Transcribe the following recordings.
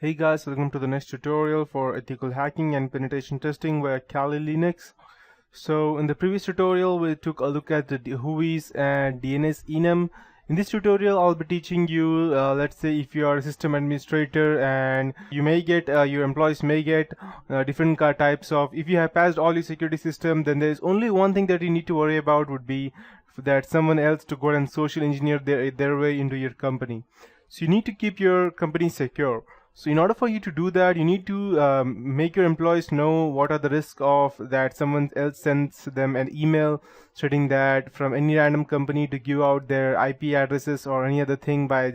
Hey guys, welcome to the next tutorial for ethical hacking and penetration testing via Kali Linux. So in the previous tutorial we took a look at the whois and DNS enum. In this tutorial I'll be teaching you, let's say if you are a system administrator and you may get, your employees may get different types of, if you have passed all your security system, then there is only one thing that you need to worry about would be that someone else to go and social engineer their way into your company. So you need to keep your company secure. So in order for you to do that, you need to make your employees know what are the risks of that someone else sends them an email stating that from any random company to give out their IP addresses or any other thing by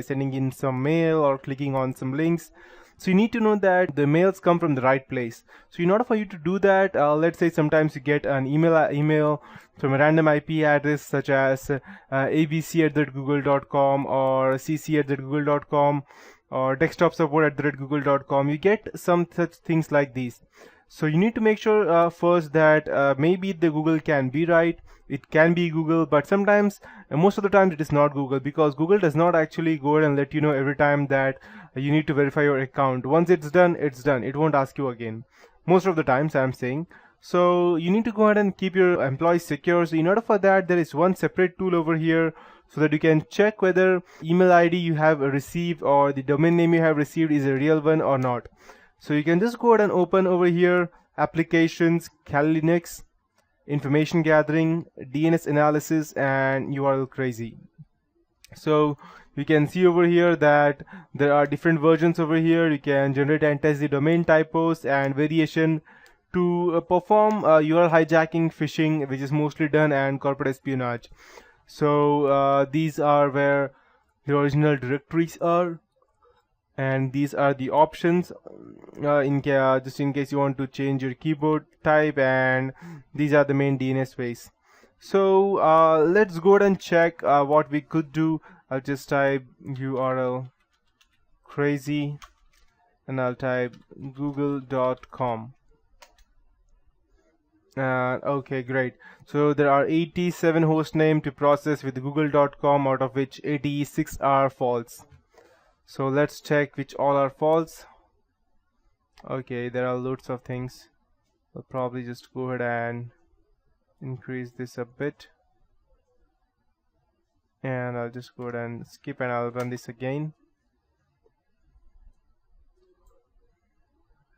sending in some mail or clicking on some links. So you need to know that the mails come from the right place. So in order for you to do that, let's say sometimes you get an email from a random IP address such as abc@google.com or cc@google.com or desktop support@google.com. You get some such things like these. So you need to make sure first that maybe the Google can be right. It can be Google, but sometimes, most of the time, it is not Google, because Google does not actually go ahead and let you know every time that you need to verify your account. Once it's done, it's done. It won't ask you again. Most of the times, I'm saying. So you need to go ahead and keep your employees secure. So in order for that, there is one separate tool over here so that you can check whether email ID you have received or the domain name you have received is a real one or not. So you can just go ahead and open over here applications, Kali Linux, information gathering, DNS analysis, and URLcrazy. So you can see over here that there are different versions over here. You can generate and test the domain typos and variation to perform URL hijacking, phishing, which is mostly done, and corporate espionage. So these are where the original directories are, and these are the options just in case you want to change your keyboard type, and these are the main DNS ways. So let's go ahead and check what we could do. I'll just type URLcrazy and I'll type google.com. Okay, great. So there are 87 host name to process with google.com, out of which 86 are false. So let's check which all are false. Okay, there are loads of things. I'll probably just go ahead and increase this a bit, and I'll just go ahead and skip, and I'll run this again.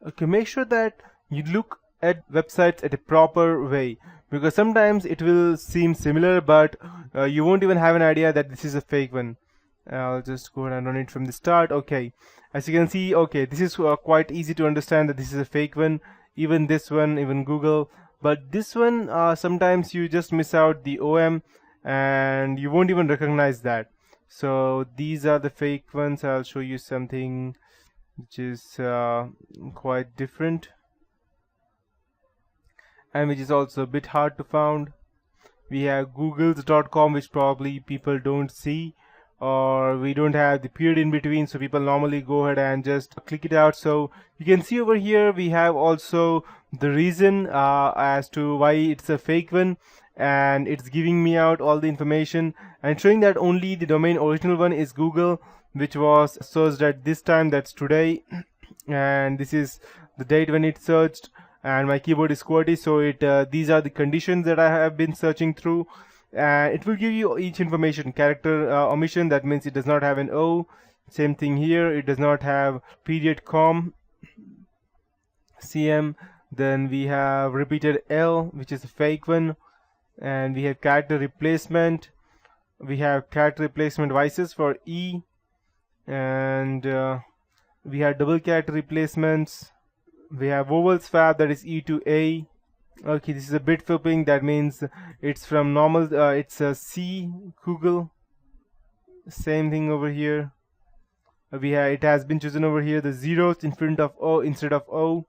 Okay, make sure that you look at websites at a proper way, because sometimes it will seem similar, but you won't even have an idea that this is a fake one. I'll just go ahead and run it from the start. Okay, as you can see, okay, this is quite easy to understand that this is a fake one. Even this one, even Google, but this one sometimes you just miss out the OM and you won't even recognize that. So these are the fake ones. I'll show you something which is quite different and which is also a bit hard to find. We have googles.com, which probably people don't see, or we don't have the period in between, so people normally go ahead and just click it out. So you can see over here we have also the reason as to why it's a fake one, and it's giving me out all the information and showing that only the domain original one is Google, which was searched at this time, that's today, and this is the date when it searched, and my keyboard is QWERTY, so these are the conditions that I have been searching through. It will give you each information. Character omission, that means it does not have an O. Same thing here, it does not have period com cm. Then we have repeated L, which is a fake one, and we have character replacement. We have character replacement vices for E, and we have double character replacements. We have vowel swap, that is E to A. Okay, this is a bit flipping, that means it's from normal, it's a C, Google. Same thing over here. It has been chosen over here, the zeros in front of O instead of O,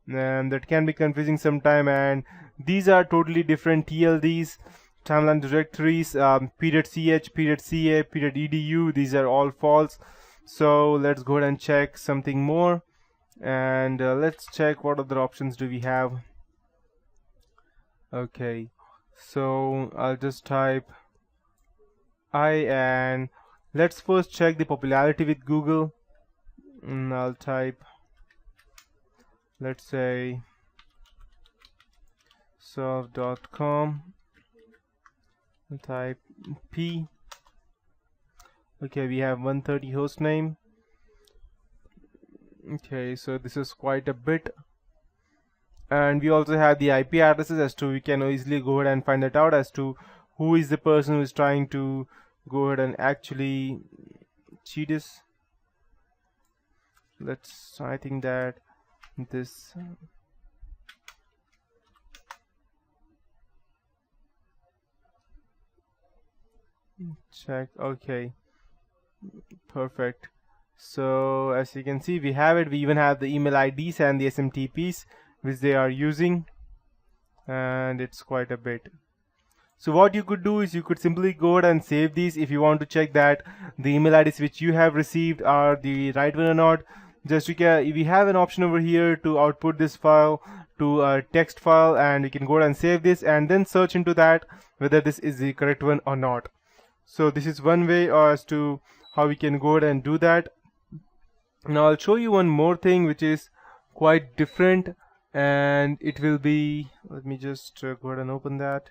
and that can be confusing sometime. And these are totally different TLDs, timeline directories, period .ch, period .ca, period .edu. These are all false. So let's go ahead and check something more, and let's check what other options do we have. Okay, so I'll just type I, and let's first check the popularity with Google. I'll type, let's say, surf.com, type p. Okay, we have 130 host name. Okay, so this is quite a bit, and we also have the IP addresses as to we can easily go ahead and find that out as to who is the person who is trying to go ahead and actually cheat us. I think that this check. Okay, perfect. So as you can see, we have it. We even have the email IDs and the SMTPs which they are using, and it's quite a bit. So what you could do is you could simply go ahead and save these if you want to check that the email IDs which you have received are the right one or not. Just we have an option over here to output this file to a text file, and you can go ahead and save this and then search into that whether this is the correct one or not. So this is one way as to how we can go ahead and do that. Now I'll show you one more thing which is quite different, and it will be, let me just go ahead and open that.